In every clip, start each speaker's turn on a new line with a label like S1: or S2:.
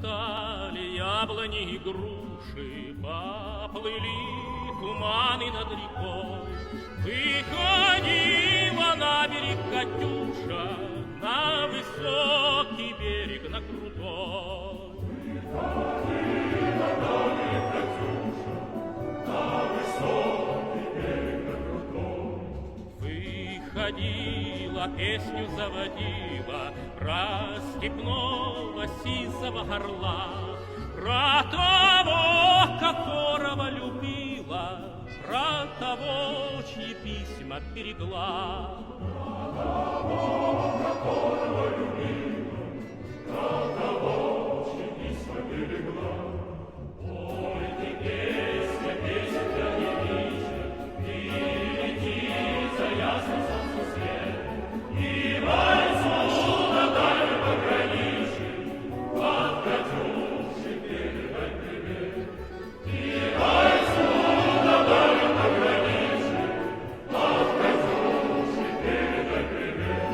S1: Расцветали яблони и груши, поплыли туманы над рекой. Выходила на берег Катюша, на высокий берег, на крутой.
S2: Выходила на берег Катюша, на высокий берег, на крутой.
S1: Выходила, песню заводила про степного сизого орла, про того, которого любила, про того, чьи письма берегла.
S2: Про того, которого любила, про того, чьи письма берегла. Ой, ты песня, песенка не вечер, ты лети за ясным солнцем свет, и войну на дальнем пограничье, от Катюши передай привет. И войну на дальнем пограничье, от Катюши передай привет.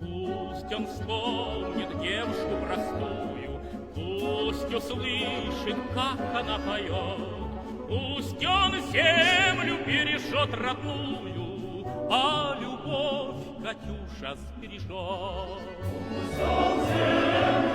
S1: Пусть он вспомнит девушку простую, пусть услышит, как она поет, пусть он землю бережет родную, а любовь Катюша сбережет.
S2: Пусть он землю